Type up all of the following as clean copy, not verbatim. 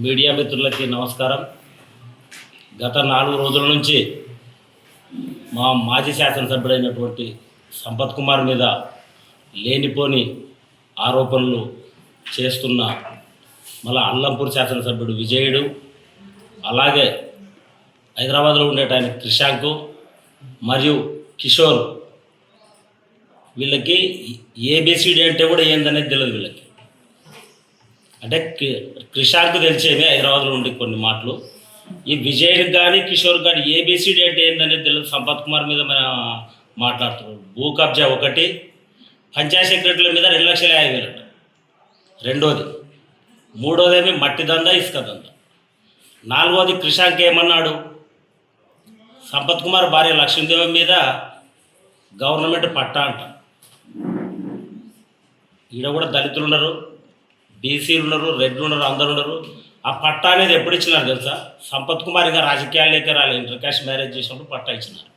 Media మిత్రులకి నమస్కారం. గత 4 రోజుల నుంచి మా మాజీ శాసనసభ్యుడైనటువంటి సంపత్ కుమార్ మీద లేనిపోని ఆరోపణలు చేస్తున్న అల్లంపూర్ శాసనసభ్యుడు విజయుడు, అలాగే హైదరాబాద్లో ఉండేటాయన క్రిషాంకు మరియు కిషోర్, వీళ్ళకి ఏబిసిడి అంటే కూడా ఏందనేది తెలియదు. వీళ్ళకి అంటే క్రిషాంకు తెలిసేవి హైదరాబాద్లో ఉండే కొన్ని మాటలు, ఈ విజయ్కి కానీ కిషోర్ కానీ ఏబిసిడి అంటే ఏందనేది తెలియదు. సంపత్ కుమార్ మీద మాట్లాడుతున్నారు. భూ కబ్జా ఒకటి, పంచాయత్ సెక్రటరీల మీద 2,50,000 అంట రెండోది, మూడోదేమి మట్టి దందా, ఇసుక దందా, నాలుగోది క్రిషాంక్ ఏమన్నాడు, సంపత్ కుమార్ భార్య లక్ష్మీదేవి మీద గవర్నమెంట్ పట్టా అంట. ఈడ కూడా దళితులు ఉన్నారు, బీసీలు ఉన్నారు, రెడ్లు ఉన్నారు, అందరు ఉన్నారు. ఆ పట్టా అనేది ఎప్పుడు ఇచ్చినారు తెలుసా? సంపత్ కుమార్ ఇంకా రాజకీయాల్లోకి రాలి ఇంటర్ క్యాస్ట్ మ్యారేజ్ చేసినప్పుడు పట్టా ఇచ్చినారు.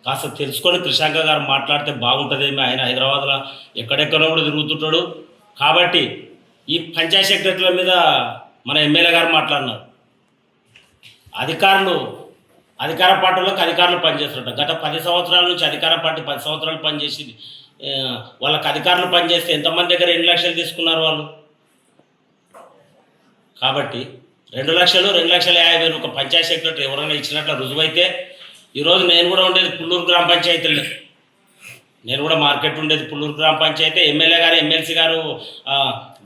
కాస్త తెలుసుకొని క్రిషాంక గారు మాట్లాడితే బాగుంటుందేమో. ఆయన హైదరాబాద్లో ఎక్కడెక్కడో కూడా తిరుగుతుంటాడు. కాబట్టి ఈ పంచాయత్ సెక్రటరీల మీద మన ఎమ్మెల్యే గారు మాట్లాడినారు. అధికార పార్టీలకు అధికారులు పనిచేస్తుంటారు. గత 10 సంవత్సరాల నుంచి అధికార పార్టీ 10 సంవత్సరాలు పనిచేసింది. వాళ్ళకి అధికారులు పనిచేస్తే ఎంతమంది దగ్గర 2 లక్షలు తీసుకున్నారు వాళ్ళు. కాబట్టి 2 లక్షలు 2,50,000 ఒక పంచాయత్ సెక్రటరీ ఎవరైనా ఇచ్చినట్లు రుజువైతే, ఈరోజు నేను కూడా ఉండేది పుల్లూరు గ్రామ పంచాయతీలో, నేను కూడా మార్కెట్ ఉండేది పుల్లూరు గ్రామ పంచాయతీ. ఎమ్మెల్యే గారు ఎమ్మెల్సీ గారు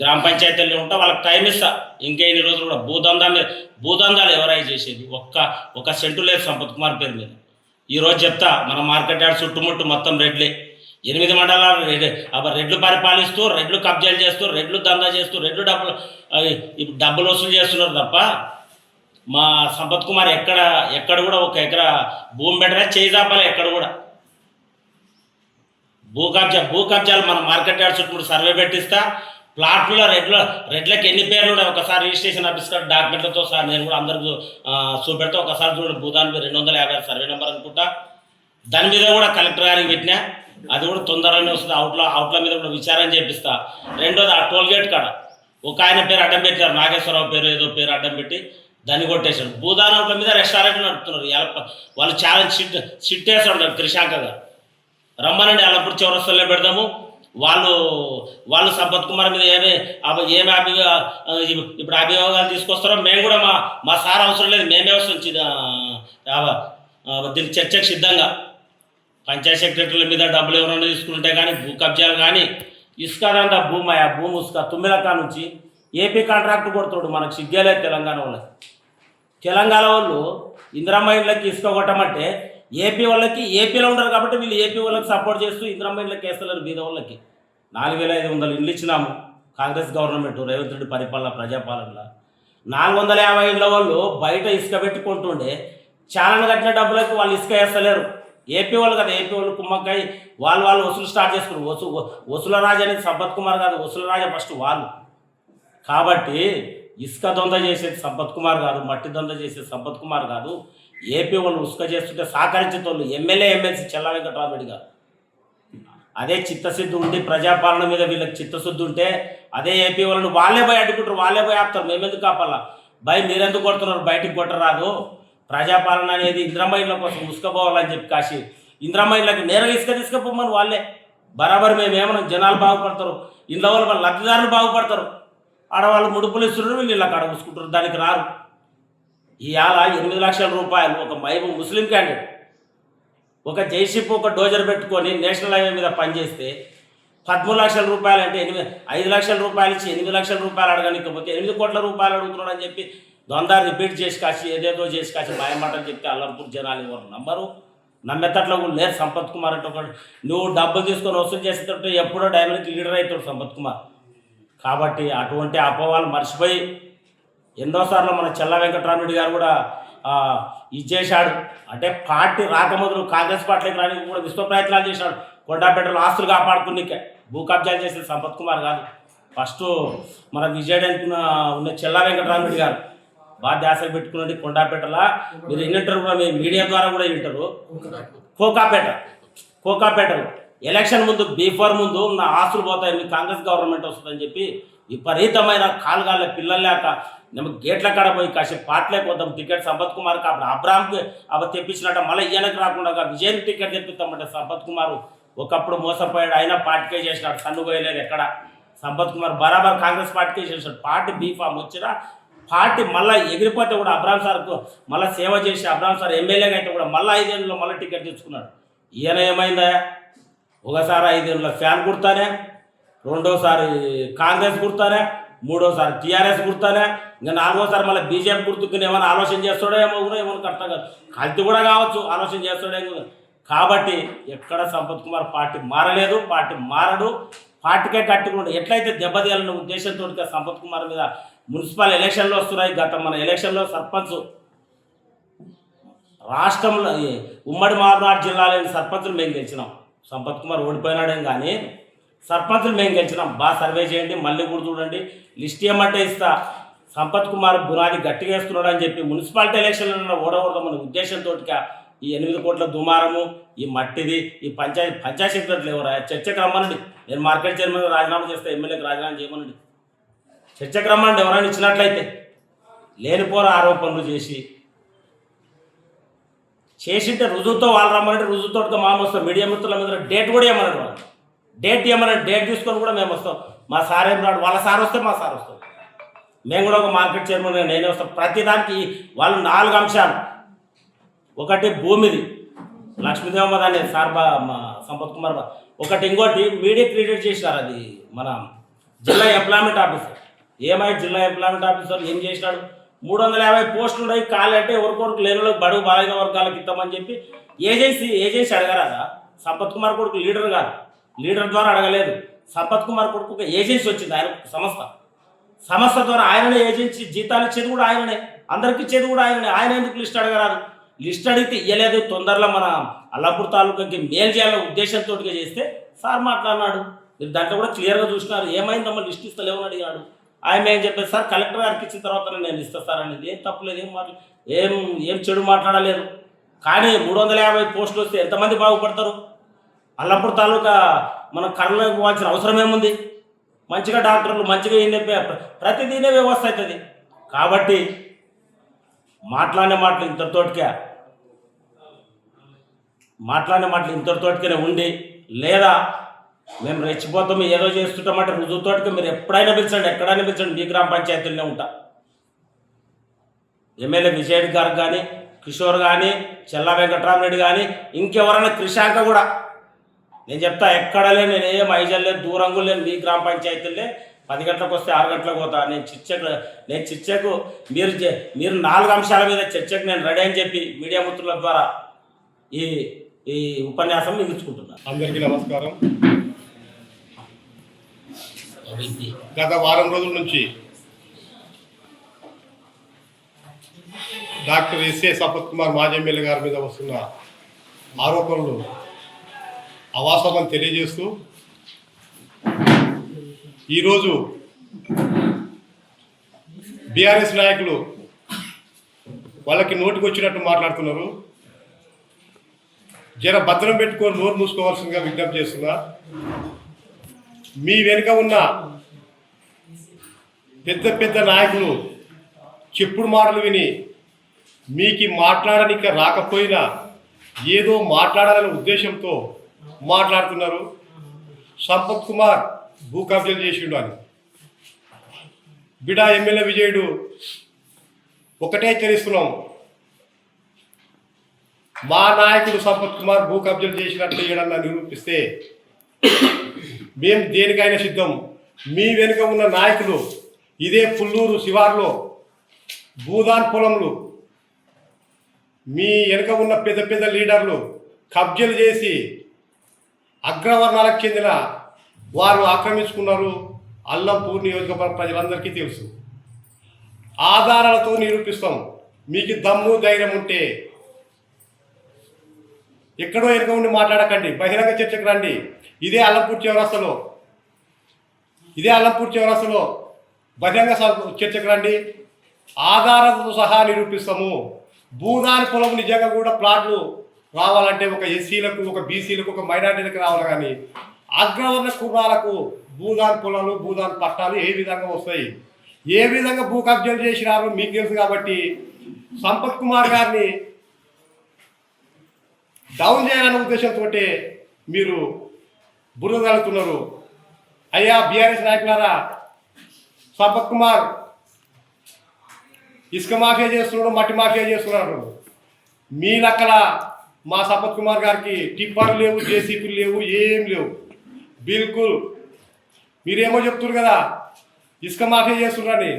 గ్రామ పంచాయతీలో ఉంటా, వాళ్ళకి టైం ఇస్తా. ఇంకెన్ని రోజులు కూడా భూదందాలు ఎవరైనా చేసేది ఒక్క సెంటు లేదు సంపత్ కుమార్ పేరు మీద. ఈరోజు చెప్తా, మన మార్కెట్ యార్డ్ చుట్టుముట్టు మొత్తం రెడ్లే. 8 మండలాలు రెడ్లు పరిపాలిస్తూ, రెడ్లు కబ్జాలు చేస్తూ, రెడ్లు దందా చేస్తూ, రెడ్లు డబ్బులు వసూలు చేస్తున్నారు తప్ప మా సంపత్ కుమార్ ఎక్కడ కూడా 1 ఎకరా భూమి పెట్టరా, చేజాపాలి ఎక్కడ కూడా. భూ కబ్జాలు మన మార్కెట్ యార్డ్ చుట్టూ సర్వే పెట్టిస్తా. ప్లాట్లో రెడ్లకి ఎన్ని పేర్లు ఉన్నాయి ఒకసారి రిజిస్ట్రేషన్ ఆఫీస్ కాడ డాక్యుమెంట్లతో సార్ నేను కూడా అందరికీ చూపెడతా. ఒకసారి చూడండి, భూదాన్ 250 సర్వే నెంబర్ అనుకుంటా. దాని మీద కూడా కలెక్టర్ గారికి పెట్టినా, అది కూడా తొందరగానే వస్తుంది. అవుట్ల మీద కూడా విచారణ చేపిస్తా. రెండోది, ఆ టోల్గేట్ కాడ ఒక ఆయన పేరు అడ్డం పెట్టారు, నాగేశ్వరరావు పేరు ఏదో పేరు అడ్డం పెట్టి దాన్ని కొట్టేశాడు. భూదాన్ అవుట్ల మీద రెస్టారెంట్ నడుపుతున్నారు. వాళ్ళు చాలా షిట్ వేసి ఉంటారు. క్రిషాంక గారు రమ్మనండి, అల్లప్పుడు చౌరస్తలో పెడదాము. వాళ్ళు సంపత్ కుమార్ మీద ఏమి ఇప్పుడు అభియోగాలు తీసుకొస్తారో మేము కూడా మా సార్ అవసరం లేదు, మేమే వస్తాం దీనికి చర్చకు సిద్ధంగా. పంచాయత్ సెక్రటరీల మీద డబ్బులు ఎవరైనా తీసుకుంటే కానీ, భూ కబ్జాలు కానీ, ఇసుకదంతా భూమి ఇసుక తుమ్మిలక్క నుంచి ఏపీ కాంట్రాక్ట్ కొడుతాడు. మనకు సిగ్గేలేదు తెలంగాణ వాళ్ళకి. తెలంగాణ వాళ్ళు ఇందిరమ్మ ఇళ్ళకి ఇసుక కొట్టమంటే ఏపీలో ఉండరు కాబట్టి వీళ్ళు ఏపీ వాళ్ళకి సపోర్ట్ చేస్తూ ఇందిరమ్మ ఇళ్ళకి వేస్తలేరు. బీద వాళ్ళకి 4,500 ఇళ్ళు ఇచ్చినాము కాంగ్రెస్ గవర్నమెంట్, రేవంత్ రెడ్డి ప్రజాపాలనలో. 450 ఇళ్ళ వాళ్ళు బయట ఇసుక పెట్టుకుంటుండే చాలా కట్టిన డబ్బులకి వాళ్ళు ఇసుక వేస్తలేరు. ఏపీ వాళ్ళు కదా, ఏపీ వాళ్ళు కుమ్మక్కాయ వాళ్ళు వసూలు స్టార్ట్ చేసుకున్నారు. వసూల రాజు అనేది సంపత్ కుమార్ కాదు, వసూల రాజా ఫస్ట్ వాళ్ళు. కాబట్టి ఇసుక దొంద చేసేది సంపత్ కుమార్ కాదు, మట్టి దొంద చేసేది సంపత్ కుమార్ కాదు. ఏపీ వాళ్ళు ఇసుక చేస్తుంటే సహకరించేటోళ్ళు ఎమ్మెల్యే ఎమ్మెల్సీ చెల్లా వెంకటరామరెడ్డి గారు. అదే చిత్తశుద్ధి ఉండి ప్రజాపాలన మీద వీళ్ళకి చిత్తశుద్ధి ఉంటే అదే ఏపీ వాళ్ళని వాళ్ళే పోయి అడ్డుకుంటారు, వాళ్ళే పోయి ఆపుతారు. మేమెందుకు కాపాలా మీరెందుకు కొడుతున్నారు, బయటికి కొట్టరాదు. ప్రజాపాలన అనేది ఇందిరమ్మ ఇళ్ళ కోసం ఉసుకపోవాలని చెప్పి కాశీ ఇందిరమ్మ ఇళ్ళకి నేరుగా ఇసుక తీసుకుపోమని వాళ్ళే బరాబర్. మేమేమన్నా జనాలు బాగుపడతారు, ఇంట్లో వాళ్ళ లబ్ధిదారులు బాగుపడతారు. ఆడవాళ్ళు ముడుపులు ఇస్తున్నారు, వీళ్ళు ఇళ్ళకి ఆడ చూసుకుంటారు, దానికి రారు. ఇవాళ 8 లక్షల రూపాయలు ఒక ముస్లిం క్యాండిడేట్ ఒక జైషిప్ ఒక డోజర్ పెట్టుకొని నేషనల్ హైవే మీద పనిచేస్తే 13 లక్షల రూపాయలు అంటే 5 లక్షల రూపాయలు ఇచ్చి 8 లక్షల రూపాయలు అడగనికపోతే 8 కోట్ల రూపాయలు అడుగుతున్నాడు అని చెప్పి దొందారు రిపీట్ చేసి కాసి ఏదేదో చేసి కాసి మాయమాటలు చెప్తే అల్లంపూర్ జనాలు ఎవరు నమ్మరు, నమ్మేటట్లు కూడా లేరు. సంపత్ కుమార్ అంటే ఒకటి నువ్వు డబ్బులు తీసుకొని వసూలు చేసేటట్టు ఎప్పుడో డైమండ్కి లీడర్ అవుతాడు సంపత్ కుమార్. కాబట్టి అటువంటి అపోవాలు మర్చిపోయి ఎన్నోసార్లు మన చెల్లా వెంకటరామరెడ్డి గారు కూడా ఇచ్చేశాడు. అంటే పార్టీ రాకముందు కాంగ్రెస్ పార్టీకి రానికి కూడా విశ్వ ప్రయత్నాలు చేశాడు. కొండాపేటలో ఆస్తులు కాపాడుకునికే భూ కబ్జాలు చేసేది సంపత్ కుమార్ కాదు. ఫస్ట్ మన విజయడానికి ఉన్న చెల్లా వెంకటరామరెడ్డి గారు బాగా ధ్యాసలు పెట్టుకునండి. కొండాపేటలో మీరు వింటారు కూడా, మీ మీడియా ద్వారా కూడా వింటారు. కోకాపేటలో ఎలక్షన్ ముందు బీఫోర్ ముందు నా ఆస్తులు పోతాయి, మీ కాంగ్రెస్ గవర్నమెంట్ వస్తుందని చెప్పి విపరీతమైన కాలుగాళ్ళ పిల్లలు లేక మేము గేట్ల కాడ పోయి కాసేపు పాటలేక పోతాం టికెట్ సంపత్ కుమార్కి అప్పుడు అబ్రామ్కి తెప్పించినట్ట మళ్ళీ ఈయనకు రాకుండా విజయ్ టికెట్ తెప్పిస్తామంటే సంపత్ కుమార్ ఒకప్పుడు మోసపోయాడు అయినా పార్టీకే చేసినాడు సన్ను పోయలేదు ఎక్కడ సంపత్ కుమార్ బరాబర్ కాంగ్రెస్ పార్టీకే చేసినాడు పార్టీ బీఫామ్ వచ్చినా పార్టీ మళ్ళీ ఎగిరిపోతే కూడా అబ్రామ్ సార్కు మళ్ళీ సేవ చేసి అబ్రామ్ సార్ ఎమ్మెల్యేగా అయితే కూడా మళ్ళీ 5 ఏళ్ళలో మళ్ళీ టికెట్ తెచ్చుకున్నాడు. ఈయన ఏమైందా ఒకసారి 5 ఏళ్ళ ఫ్యాన్ గుర్తానే, రెండోసారి కాంగ్రెస్ గుర్తానే, మూడోసారి టీఆర్ఎస్ గుర్తానే, ఇంకా 4వసారి మళ్ళీ బీజేపీ గుర్తుకుని ఏమైనా ఆలోచన చేస్తాడో ఏమో కూడా ఏమైనా కరెక్ట్ కాదు కల్తీ కూడా కావచ్చు ఆలోచన చేస్తాడేమో. కాబట్టి ఎక్కడ సంపత్ కుమార్ పార్టీ మారలేదు, పార్టీ మారడు, పార్టీకే కట్టుకుంటాడు. ఎట్లయితే దెబ్బతీయాలన్న ఉద్దేశంతో సంపత్ కుమార్ మీద మున్సిపల్ ఎలక్షన్లు వస్తున్నాయి. గత మన ఎలక్షన్లో సర్పంచ్ రాష్ట్రంలో ఉమ్మడి మహబూబాబాద్ జిల్లాలోని సర్పంచులు మేము గెలిచినాం. సంపత్ కుమార్ ఓడిపోయినాడేం కానీ సర్పంచులు మేము గెలిచినాం. బాగా సర్వే చేయండి, మళ్ళీ కూడా చూడండి, లిస్ట్ ఇవ్వమంటే ఇస్తా. సంపత్ కుమార్ బునాది గట్టిగా వేస్తున్నాడు అని చెప్పి మున్సిపాలిటీ ఎలక్షన్లలో ఓడకూడదామనే ఉద్దేశంతో ఈ 8 కోట్ల దుమారము, ఈ మట్టిది, ఈ పంచాయతీ సెక్రటరీలు ఎవరా చర్చకు రమ్మనండి. నేను మార్కెట్ చైర్మన్ రాజీనామా చేస్తే ఎమ్మెల్యేకి రాజీనామా చేయమనండి. చర్చకు రమ్మనండి ఎవరైనా ఇచ్చినట్లయితే. లేనిపోర ఆరోపణలు చేసింటే రుజువుతో వాళ్ళు రమ్మనంటే రుజువుతో మేము వస్తాం. మీడియా మిత్రుల మీద డేట్ కూడా ఇవ్వమనండి, వాళ్ళు డేట్ ఇవ్వమనండి. డేట్ తీసుకొని కూడా మేము వస్తాం. మా సార్ ఏం రాడు, వాళ్ళ సార్ వస్తే మా సార్ వస్తాం. మేము కూడా ఒక మార్కెట్ చైర్మన్ నేనే వస్తాం. ప్రతిదానికి వాళ్ళు 4 అంశాలు. ఒకటి భూమిది, లక్ష్మీదేవమ్మ దాన్ని సార్ మా సంపత్ కుమార్ ఒకటి, ఇంకోటి మీడియా క్రియేట్ చేసినారు. అది మన జిల్లా ఎంప్లాయ్మెంట్ ఆఫీసర్. ఏమై జిల్లా ఎంప్లాయ్మెంట్ ఆఫీసర్ ఏం చేసినాడు, 350 పోస్టులు ఉన్నాయి ఖాళీ అంటే ఎవరికొరకు లేని బడుగు బలహీన వర్గాలకు ఇస్తామని చెప్పి ఏజెన్సీ అడగరాదా? సంపత్ కుమార్ కొడుకు లీడర్ కాదు, లీడర్ ద్వారా అడగలేదు. సంపత్ కుమార్ కొడుకు ఒక ఏజెన్సీ వచ్చింది, ఆయన సంస్థ ద్వారా ఆయననే ఏజెన్సీ జీతాలు ఇచ్చేది కూడా ఆయననే, అందరికి ఇచ్చేది కూడా ఆయననే. ఆయన ఎందుకు లిస్ట్ అడగరాదు? లిస్ట్ అడిగితే ఇవ్వలేదు. తొందరలో మన అల్లాపూర్ తాలూకాకి మేలు చేయాలనే ఉద్దేశంతో చేస్తే సార్ మాట్లాడినాడు. మీరు దాంట్లో కూడా క్లియర్గా చూసినారు. ఏమైందమ్మా లిస్ట్ ఇస్తలేమని అడిగాడు. ఆయన ఏం చెప్పేది, సార్ కలెక్టర్ గారికి ఇచ్చిన తర్వాత నేను ఇస్తాను సార్ అనేది. ఏం తప్పులేదు, ఏం చెడు మాట్లాడలేదు. కానీ 350 పోస్టులు వస్తే ఎంతమంది బాగుపడతారు? అల్లాపూర్ తాలూకా మనం కర్నూలు పోవాల్సిన అవసరం ఏముంది? మంచిగా డాక్టర్లు మంచిగా ప్రతిదీనే వ్యవస్థ అవుతుంది. కాబట్టి మాట్లాడిన మాటలు ఇంతటితోటికే ఉండి, లేదా మేము రెచ్చిపోతాము ఏదో చేస్తుంటామంటే రుజువుతోటికి మీరు ఎప్పుడైనా పిలిచండి, ఎక్కడైనా పిలిచండి. మీ గ్రామ పంచాయతీలోనే ఉంటా. ఎమ్మెల్యే విజయ్ గారు కానీ, కిషోర్ కానీ, చెల్లా వెంకటరామరెడ్డి కానీ, ఇంకెవరైనా క్రిషాంక కూడా నేను చెప్తా. ఎక్కడలే నేను ఏం ఐజల్ లేదు, దూరంగా లేను. మీ గ్రామ పంచాయతీలే 10 గంటలకు వస్తే 6 గంటలకు పోతా. నేను చర్చకు మీరు 4 అంశాల మీద చర్చకు నేను రెడీ అని చెప్పి మీడియా మిత్రుల ద్వారా ఈ ఉపన్యాసం ముగించుకుంటున్నాను. అందరికీ నమస్కారం. గత వారం రోజుల నుంచి డాక్టర్ ఎస్ఏ సంపత్ కుమార్ మాజీ ఎమ్మెల్యే గారి మీద వస్తున్న ఆరోపణలు అవాస్తవం తెలియజేస్తూ ఈరోజు బీఆర్ఎస్ నాయకులు వాళ్ళకి నోటికి వచ్చినట్టు మాట్లాడుతున్నారు. జర భద్రం పెట్టుకొని నోరు మూసుకోవాల్సిందిగా విజ్ఞప్తి చేస్తున్నా. మీ వెనుక ఉన్న పెద్ద నాయకులు చెప్పుడు మాటలు విని మీకు మాట్లాడడానికి రాకపోయినా ఏదో మాట్లాడాలనే ఉద్దేశంతో మాట్లాడుతున్నారు. సంపత్ కుమార్ భూ కబ్జాలు చేసిండు అని బిడా ఎమ్మెల్యే విజయుడు ఒకటే హెచ్చరిస్తున్నాం. మా నాయకుడు సంపత్ కుమార్ భూ కబ్జాలు చేసినట్లు ఏడన్నా నిరూపిస్తే మేము దేనికైనా సిద్ధం. మీ వెనుక ఉన్న నాయకులు ఇదే పుల్లూరు శివార్లో భూదాన్ పొలంలో మీ వెనుక ఉన్న పెద్ద లీడర్లు కబ్జాలు చేసి అగ్రవర్ణాలకు చెందిన వారు ఆక్రమించుకున్నారు. అల్లంపూర్ నియోజకవర్గ ప్రజలందరికీ తెలుసు. ఆధారాలతో నిరూపిస్తాం. మీకు దమ్ము ధైర్యం ఉంటే ఎక్కడో వెనుక ఉండి మాట్లాడకండి, బహిరంగ చర్చకు రండి. ఇదే అల్లంపూర్ చౌరస్తలో బహిరంగ చర్చకు రండి. ఆధారాలతో సహా నిరూపిస్తాము. భూదాని పొలం నిజంగా కూడా ప్లాట్లు రావాలంటే ఒక ఎస్సీలకు, ఒక బీసీలకు, ఒక మైనార్టీలకు రావాలి. కానీ అగ్రవర్ణ కుర్రాలకు భూదాన్ పొలాలు, భూదాన్ పట్టాలు ఏ విధంగా వస్తాయి? ఏ విధంగా భూ కబ్జాలు చేసినారో మీకు తెలుసు కాబట్టి సంపత్ కుమార్ గారిని డౌన్ చేయాలనే ఉద్దేశంతో మీరు బురదలుతున్నారు. అయ్యా బీఆర్ఎస్ నాయకులారా, సంపత్ కుమార్ ఇసుక మాఫియా చేస్తున్నాడు, మట్టి మాఫియా చేస్తున్నాడు. మీ లెక్కల మా సంపత్ కుమార్ గారికి టిప్పర్లు లేవు, జేసీపీలు లేవు, ఏం లేవు. బిల్కుల్ మీరేమో చెప్తున్నారు కదా ఇసుక మాఫియా చేస్తున్నారని.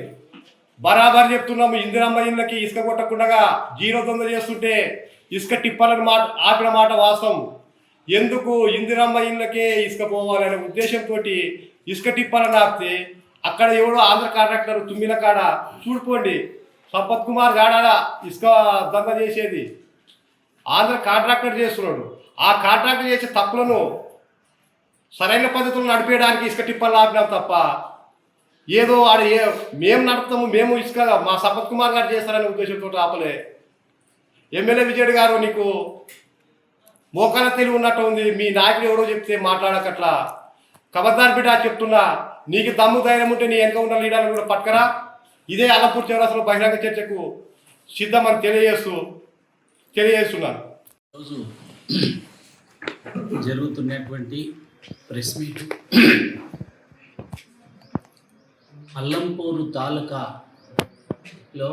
బరాబర్ చెప్తున్నాము. ఇందిరమ్మ ఇళ్ళకి ఇసుక కొట్టకుండా 0 దొంగ చేస్తుంటే ఇసుక టిప్పర్లను ఆపిన మాట వాస్తవం. ఎందుకు ఇందిరమ్మ ఇళ్ళకే ఇసుక పోవాలనే ఉద్దేశంతో ఇసుక టిప్పర్లను ఆపితే అక్కడ ఎవడో ఆంధ్ర కాంట్రాక్టర్ తుమ్మిన కాడ చూడుకోండి. సంపత్ కుమార్ గాడా ఇసుక దొంగ చేసేది ఆంధ్ర కాంట్రాక్టర్ చేస్తున్నాడు. ఆ కాంట్రాక్టర్ చేసే తప్పులను సరైన పద్ధతులను నడిపేయడానికి ఇసుక టిప్పర్లు ఆపినాం తప్ప ఏదో మేము నడుపుతాము, మేము ఇసుక మా సంపత్ కుమార్ గారు చేస్తారనే ఉద్దేశంతో ఆపలే. ఎమ్మెల్యే విజయుడు గారు, నీకు మోకాల తెలివి ఉన్నట్టు ఉంది. మీ నాయకుడు ఎవరో చెప్తే మాట్లాడకట్లా. ఖబర్దార్ బిడ్డ చెప్తున్నా, నీకు దమ్ము ధైర్యం ఉంటే నీ వెనక ఉన్న లీడర్లు కూడా పట్టుకరా. ఇదే అలంపూర్ చౌరస్తాలో బహిరంగ చర్చకు సిద్ధమని తెలియజేస్తున్నాను. రోజు జరుగుతున్నటువంటి ప్రెస్ మీట్ అల్లంపూరు తాలూకాలో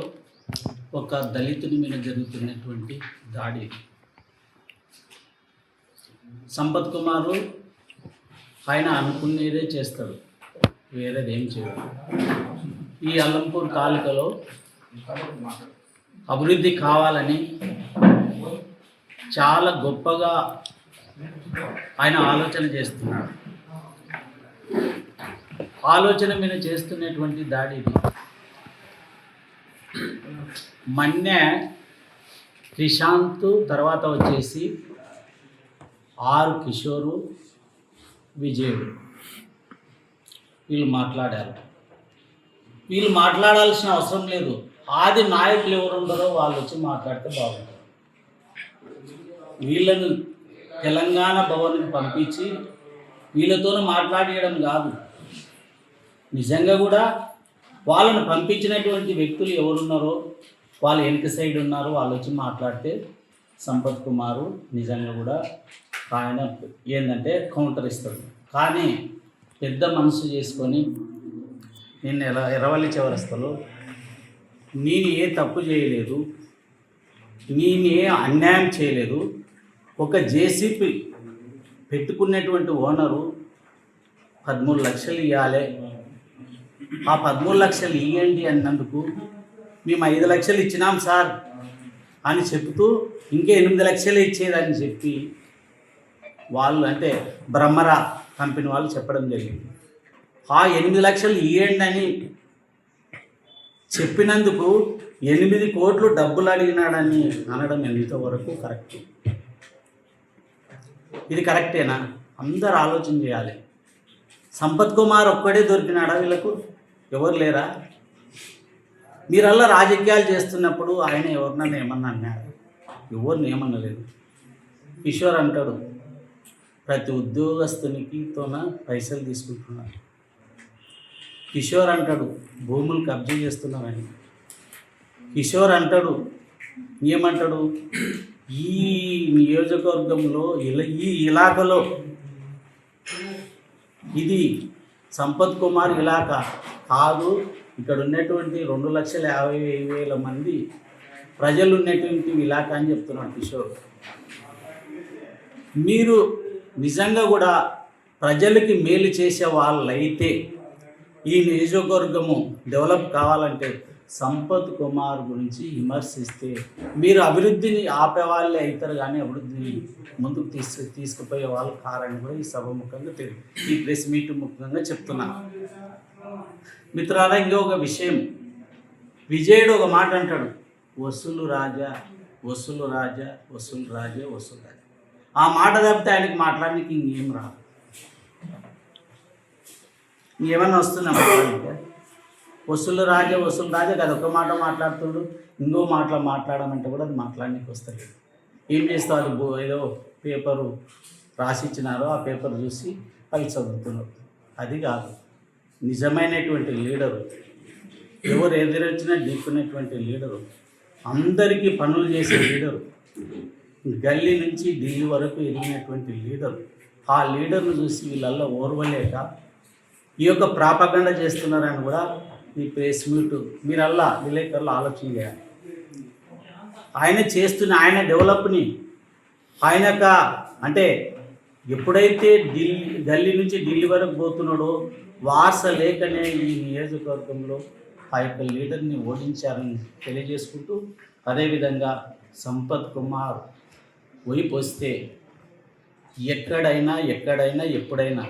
ఒక దళితుని మీద జరుగుతున్నటువంటి దాడి. సంపత్ కుమారు ఆయన అనుకునేదే చేస్తాడు, వేరేది ఏం చేయడు. ఈ అల్లంపూర్ తాలూకాలో అభివృద్ధి కావాలని చాలా గొప్పగా ఆయన ఆలోచన చేస్తున్నాడు. ఆలోచన మీద చేస్తున్నటువంటి దాడి ఇది. మన్య క్రిషాంత్ తర్వాత వచ్చేసి ఆర్ కిషోరు, విజయుడు వీళ్ళు మాట్లాడారు. వీళ్ళు మాట్లాడాల్సిన అవసరం లేదు. ఆది నాయకులు ఎవరు ఉండరో వాళ్ళు వచ్చి మాట్లాడితే బాగుంటుంది. వీళ్ళను తెలంగాణ భవన్కి పంపించి వీళ్ళతో మాట్లాడేయడం కాదు. నిజంగా కూడా వాళ్ళను పంపించినటువంటి వ్యక్తులు ఎవరున్నారో వాళ్ళు వెనక సైడ్ ఉన్నారో వాళ్ళు వచ్చి మాట్లాడితే సంపత్ కుమారు నిజంగా కూడా ఆయన ఏంటంటే కౌంటర్ ఇస్తాడు. కానీ పెద్ద మనసు చేసుకొని నిన్న ఎర్రవల్లి చౌరస్తాలో నేను ఏ తప్పు చేయలేదు, నేను ఏ అన్యాయం చేయలేదు, ఒక జేసీపీ పెట్టుకున్నటువంటి ఓనరు 13 లక్షలు ఇవ్వాలి, ఆ 13 లక్షలు ఇవ్వండి అన్నందుకు మేము 5 లక్షలు ఇచ్చినాం సార్ అని చెప్తూ ఇంకా 8 లక్షలు ఇచ్చేదని చెప్పి వాళ్ళు అంటే బ్రహ్మరా కంపెనీ వాళ్ళు చెప్పడం జరిగింది. ఆ 8 లక్షలు ఇవ్వండి అని చెప్పినందుకు 8 కోట్లు డబ్బులు అడిగినాడని అనడం ఎంతవరకు కరెక్ట్? ఇది కరెక్టేనా? అందరు ఆలోచన చేయాలి. సంపత్ కుమార్ ఒక్కడే దొరికినాడా? వీళ్ళకు ఎవరు లేరా? మీరల్లా రాజకీయాలు చేస్తున్నప్పుడు ఆయన ఎవరినన్నా ఏమన్నా అన్నాడు? ఎవరిని ఏమనలేదు. కిషోర్ అంటాడు ప్రతి ఉద్యోగస్తునికి పైసలు తీసుకుంటున్నారు. కిషోర్ అంటాడు భూములు కబ్జా చేస్తున్నారని. కిషోర్ అంటాడు ఏమంటాడు, ఈ నియోజకవర్గంలో ఈ ఇలాకాలో ఇది సంపత్ కుమార్ ఇలాకా కాదు, ఇక్కడ ఉన్నటువంటి 2,50,000 మంది ప్రజలు ఉన్నటువంటి ఇలాకా అని చెప్తున్నాడు కిషోర్. మీరు నిజంగా కూడా ప్రజలకి మేలు చేసే వాళ్ళైతే ఈ నియోజకవర్గము డెవలప్ కావాలంటే సంపత్ కుమార్ గురించి విమర్శిస్తే మీరు అభివృద్ధిని ఆపేవాళ్ళే అవుతారు, కానీ అభివృద్ధిని ముందుకు తీసుకుపోయే వాళ్ళు కారని కూడా ఈ సభ ముఖ్యంగా ఈ ప్రెస్ మీట్ ముఖ్యంగా చెప్తున్నాను. మిత్రులారా, ఇంకొక విషయం, విజయుడు ఒక మాట అంటాడు, వసూలు రాజా వసూలు రాజా వసూలు రాజా వసూలు రాజా. ఆ మాట తప్పితే ఆయనకి మాట్లాడడానికి ఇంకేం రాదు. ఇంకేమన్నా వస్తున్నా మాట్లాడితే వసూలు రాజా కదా ఒక మాట మాట్లాడుతుడు, ఇంకో మాట్లాడమంటే కూడా అది మాట్లాడడానికి వస్తుంది. ఏం చేస్తావు? అది ఏదో పేపరు రాసి ఇచ్చినారో ఆ పేపర్ చూసి అవి చదువుతున్నారు. అది కాదు. నిజమైనటువంటి లీడరు ఎవరు ఎదురొచ్చినా ఢీకునేటువంటి లీడరు, అందరికీ పనులు చేసే లీడరు, గల్లీ నుంచి ఢిల్లీ వరకు ఎదిగినటువంటి లీడరు. ఆ లీడర్ను చూసి వీళ్ళల్లో ఓర్వలేక ఈ యొక్క ప్రాపగండ చేస్తున్నారని కూడా ఈ ప్రెస్ మీట్ మీరల్లా విలేకరులు ఆలోచన చేయాలి. ఆయన చేస్తున్న ఆయన డెవలప్ని ఆయన యొక్క అంటే ఎప్పుడైతే గల్లీ నుంచి ఢిల్లీ వరకు పోతున్నాడో వారస లేకనే ఈ నియోజకవర్గంలో ఆ యొక్క లీడర్ని ఓడించారని తెలియజేసుకుంటూ, అదేవిధంగా సంపత్ కుమార్ వైపు వస్తే ఎక్కడైనా ఎప్పుడైనా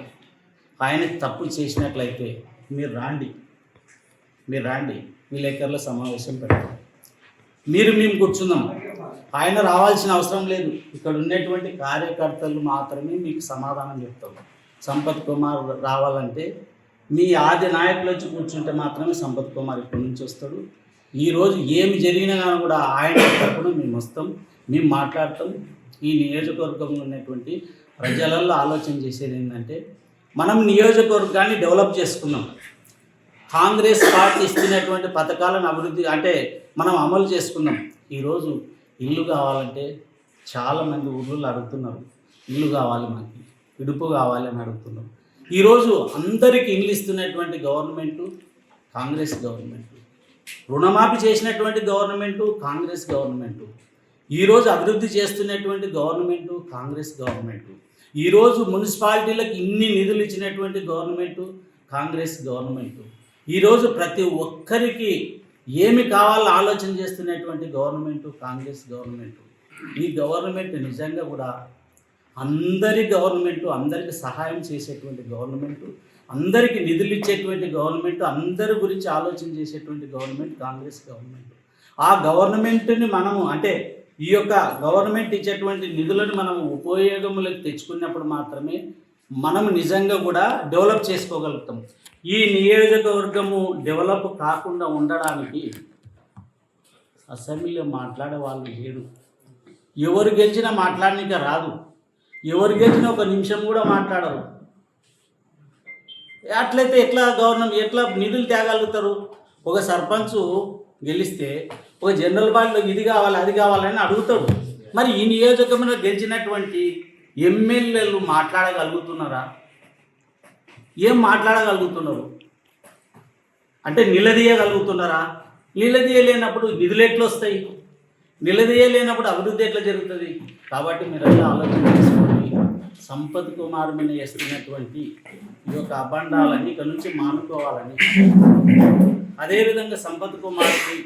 ఆయన తప్పు చేసినట్లయితే మీరు రాండి విలేకరుల సమావేశం పెట్టండి. మేము కూర్చుందాం. ఆయన రావాల్సిన అవసరం లేదు. ఇక్కడ ఉన్నటువంటి కార్యకర్తలు మాత్రమే మీకు సమాధానం చెప్తాం. సంపత్ కుమార్ రావాలంటే మీ ఆది నాయకులు వచ్చి కూర్చుంటే మాత్రమే సంపత్ కుమార్ ఇక్కడి నుంచి వస్తాడు. ఈరోజు ఏమి జరిగినా కానీ కూడా ఆయన తరపున మేము వస్తాం, మేము మాట్లాడతాం. ఈ నియోజకవర్గంలో ఉన్నటువంటి ప్రజలలో ఆలోచన చేసేది ఏంటంటే, మనం నియోజకవర్గాన్ని డెవలప్ చేసుకున్నాం. కాంగ్రెస్ పార్టీ ఇస్తున్నటువంటి పథకాలను అభివృద్ధి అంటే మనం అమలు చేసుకున్నాం. ఈరోజు ఇల్లు కావాలంటే చాలామంది ఊళ్ళో అడుగుతున్నారు, ఇల్లు కావాలి, మాకు ఇడుపు కావాలి అని అడుగుతున్నారు. ఈరోజు అందరికీ ఇల్లు ఇస్తున్నటువంటి గవర్నమెంటు కాంగ్రెస్ గవర్నమెంటు, రుణమాఫీ చేసినటువంటి గవర్నమెంటు కాంగ్రెస్ గవర్నమెంటు, ఈరోజు అభివృద్ధి చేస్తున్నటువంటి గవర్నమెంటు కాంగ్రెస్ గవర్నమెంటు, ఈరోజు మున్సిపాలిటీలకు ఇన్ని నిధులు ఇచ్చినటువంటి గవర్నమెంటు కాంగ్రెస్ గవర్నమెంటు, ఈరోజు ప్రతి ఒక్కరికి ఏమి కావాలో ఆలోచన చేస్తున్నటువంటి గవర్నమెంటు కాంగ్రెస్ గవర్నమెంటు. ఈ గవర్నమెంట్ నిజంగా కూడా అందరి గవర్నమెంటు, అందరికీ సహాయం చేసేటువంటి గవర్నమెంటు, అందరికీ నిధులు ఇచ్చేటువంటి గవర్నమెంటు, అందరి గురించి ఆలోచన చేసేటువంటి గవర్నమెంట్ కాంగ్రెస్ గవర్నమెంట్. ఆ గవర్నమెంట్ని మనము అంటే ఈ యొక్క గవర్నమెంట్ ఇచ్చేటువంటి నిధులను మనం ఉపయోగంలోకి తెచ్చుకున్నప్పుడు మాత్రమే మనం నిజంగా కూడా డెవలప్ చేసుకోగలుగుతాం. ఈ నియోజకవర్గము డెవలప్ కాకుండా ఉండడానికి అసెంబ్లీలో మాట్లాడే వాళ్ళు లేరు. ఎవరు గెలిచినా మాట్లాడనిక రాదు, ఎవరు గెలిచినా ఒక నిమిషం కూడా మాట్లాడరు. అట్లయితే ఎట్లా నిధులు తేగలుగుతారు? ఒక సర్పంచ్ గెలిస్తే ఒక జనరల్ బాడీలో ఇది కావాలి అది కావాలని అడుగుతాడు. మరి ఈ నియోజకవర్గంలో గెలిచినటువంటి ఎమ్మెల్యేలు మాట్లాడగలుగుతున్నారా? ఏం మాట్లాడగలుగుతున్నారు? అంటే నిలదీయగలుగుతున్నారా? నిలదీయలేనప్పుడు నిధులు ఎట్లా వస్తాయి? నిలదీయలేనప్పుడు అభివృద్ధి ఎట్లా జరుగుతుంది? కాబట్టి మీరు అలా ఆలోచన చేసుకోండి. సంపత్ కుమార్ మీద చేస్తున్నటువంటి ఈ యొక్క అబండాలని ఇక్కడ నుంచి మానుకోవాలని, అదేవిధంగా సంపత్ కుమార్కి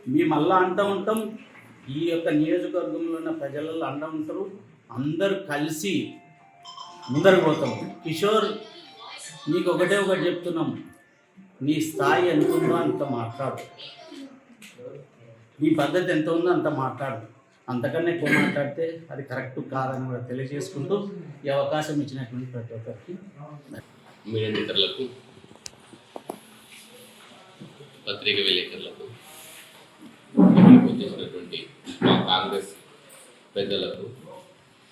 మేము మళ్ళా అంటూ ఉంటాం, ఈ యొక్క నియోజకవర్గంలో ఉన్న ప్రజలలో అంటూ ఉంటారు, అందరూ కలిసి ముందరకు పోతాం. కిషోర్, నీకు ఒకటి చెప్తున్నాం, నీ స్థాయి ఎంత ఉందో అంత మాట్లాడు, నీ పద్ధతి ఎంత ఉందో అంత మాట్లాడు. అంతకన్నా ఎక్కువ మాట్లాడితే అది కరెక్ట్ కాదని కూడా తెలియజేసుకుంటూ ఈ అవకాశం ఇచ్చినటువంటి ప్రతి ఒక్కరికి, మీడియా మిత్రులకు, పత్రిక విలేకరులకు, వచ్చేసినటువంటి మా కాంగ్రెస్ పెద్దలకు,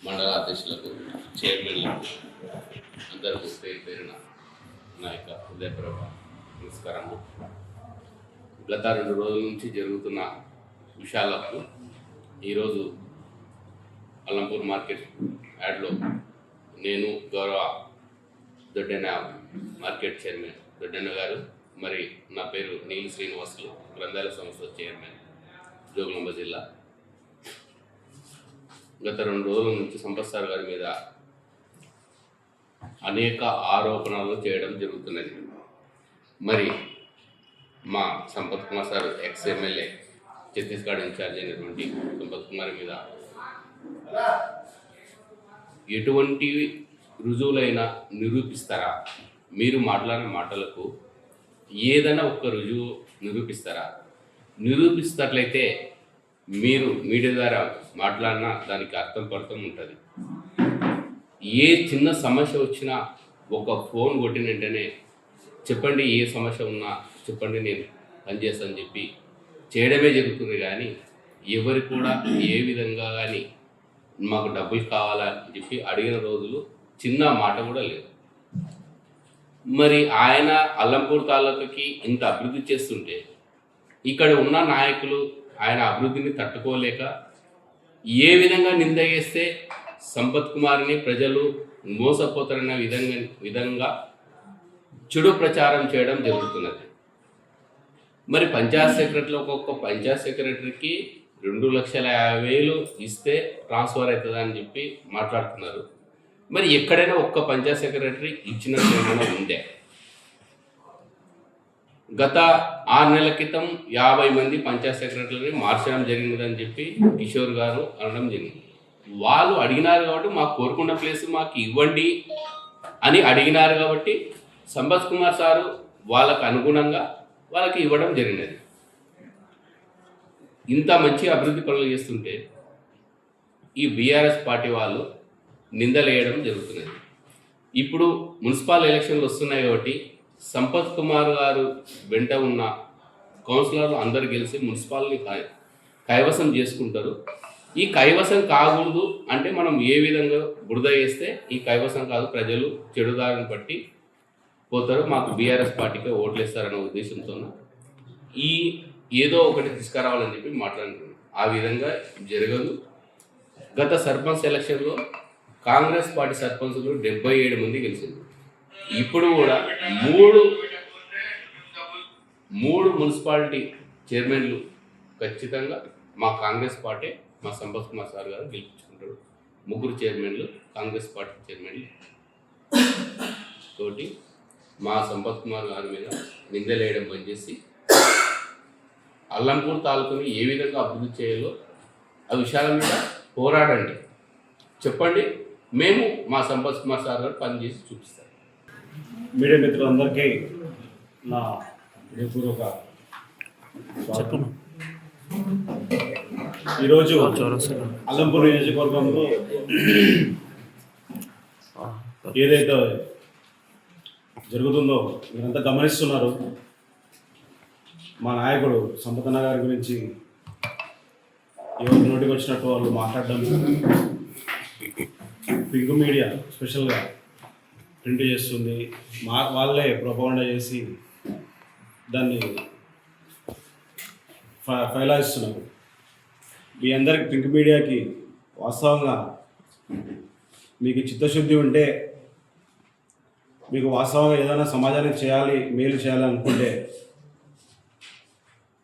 మండల అధ్యక్షులకు, చైర్మన్లకు అందరికీ పేరున నా యొక్క హృదయపూర్వక నమస్కారము. గత 2 రోజుల నుంచి జరుగుతున్న విషయాలకు ఈరోజు అల్లంపూర్ మార్కెట్ యార్డ్లో నేను గౌరవ దొడ్డెన్న మార్కెట్ చైర్మన్ దొడ్డెన్న గారు, మరి నా పేరు నీల్ శ్రీనివాసులు, గ్రంథాలయ సంస్థ చైర్మన్, జోగులాంబ జిల్లా. గత 2 రోజుల నుంచి సంపత్ సార్ గారి మీద అనేక ఆరోపణలు చేయడం జరుగుతున్నది. మరి మా Sampath Kumar sir ex MLA, Chhattisgarh incharge అయినటువంటి సంపత్ కుమార్ మీద ఎటువంటి రుజువులైనా నిరూపిస్తారా? మీరు మాట్లాడిన మాటలకు ఏదైనా ఒక్క రుజువు నిరూపిస్తారా? నిరూపిస్తట్లయితే మీరు మీడియా ద్వారా మాట్లాడినా దానికి అర్థం పర్థం ఉంటుంది. ఏ చిన్న సమస్య వచ్చినా ఒక ఫోన్ కొట్టిన వెంటనే చెప్పండి, ఏ సమస్య ఉన్నా చెప్పండి, నేను పనిచేస్తానని చెప్పి చేయడమే జరుగుతుంది. కానీ ఎవరు కూడా ఏ విధంగా కానీ మాకు డబ్బులు కావాలని చెప్పి అడిగిన రోజులు చిన్న మాట కూడా లేదు. మరి ఆయన అల్లంపూర్ తాలూకాకి ఇంత అభివృద్ధి చేస్తుంటే ఇక్కడ ఉన్న నాయకులు ఆయన అభివృద్ధిని తట్టుకోలేక ఏ విధంగా నింద చేస్తే సంపత్ కుమార్ని ప్రజలు మోసపోతారన్న విధంగా చెడు ప్రచారం చేయడం జరుగుతున్నది. మరి పంచాయత్ సెక్రటరీలో ఒక్కొక్క పంచాయత్ సెక్రటరీకి 2,50,000 ఇస్తే ట్రాన్స్ఫర్ అవుతుందా అని చెప్పి మాట్లాడుతున్నారు. మరి ఎక్కడైనా ఒక్క పంచాయత్ సెక్రటరీ ఇచ్చినట్టు ఏమైనా ఉందే? గత 6 నెలల క్రితం 50 మంది పంచాయత్ సెక్రటరీని మార్చడం జరిగిందని చెప్పి కిషోర్ గారు అనడం జరిగింది. వాళ్ళు అడిగినారు కాబట్టి మాకు కోరుకున్న ప్లేస్ మాకు ఇవ్వండి అని అడిగినారు కాబట్టి సంపత్ కుమార్ సారు వాళ్ళకు అనుగుణంగా వాళ్ళకి ఇవ్వడం జరిగినది. ఇంత మంచి అభివృద్ధి పనులు చేస్తుంటే ఈ బీఆర్ఎస్ పార్టీ వాళ్ళు నిందలేయడం జరుగుతున్నది. ఇప్పుడు మున్సిపల్ ఎలక్షన్లు వస్తున్నాయి కాబట్టి సంపత్ కుమార్ గారు వెంట ఉన్న కౌన్సిలర్లు అందరు గెలిచి మున్సిపాలిటీ కైవసం చేసుకుంటారు. ఈ కైవసం కాకూడదు అంటే మనం ఏ విధంగా బురద వేస్తే ఈ కైవసం కాదు, ప్రజలు చెడుదారిని బట్టి పోతారు, మాకు బీఆర్ఎస్ పార్టీకి ఓట్లు వేస్తారనే ఉద్దేశంతో ఈ ఏదో ఒకటి తీసుకురావాలని చెప్పి మాట్లాడుతున్నాం. ఆ విధంగా జరగదు. గత సర్పంచ్ ఎలక్షన్లో కాంగ్రెస్ పార్టీ సర్పంచ్లు 77 మంది గెలిచింది. ఇప్పుడు కూడా మూడు మున్సిపాలిటీ చైర్మన్లు ఖచ్చితంగా మా కాంగ్రెస్ పార్టీ, మా సంపత్ కుమార్ సార్ గారు గెలిపించుకుంటారు. 3 చైర్మన్లు కాంగ్రెస్ పార్టీ చైర్మన్లు తోటి మా సంపత్ కుమార్ గారి మీద నిందలేయడం బంద్ చేసి అల్లంపూర్ తాలూకుని ఏ విధంగా అభివృద్ధి చేయాలో ఆ విషయాల మీద పోరాడండి, చెప్పండి. మేము మా సంపత్ కుమార్ సార్ గారు పనిచేసి చూపిస్తాం. మీడియా మిత్రులందరికీ నా హృదయపూర్వక స్వాగతం. ఈరోజు అల్లంపూర్ నియోజకవర్గంలో ఏదైతే జరుగుతుందో మీరంతా గమనిస్తున్నారు. మా నాయకుడు సంపతన్న గారి గురించి ఎవరు నోటికి వచ్చినట్టు వాళ్ళు మాట్లాడడం, పింక్ మీడియా స్పెషల్గా ప్రింట్ చేస్తుంది, వాళ్ళే ప్రొపగండా చేసి దాన్ని ఫైలాయిస్తున్నారు. మీ అందరికి పింక్ మీడియాకి వాస్తవంగా మీకు చిత్తశుద్ధి ఉంటే, మీకు వాస్తవంగా ఏదైనా సమాజానికి చేయాలి, మేలు చేయాలి అనుకుంటే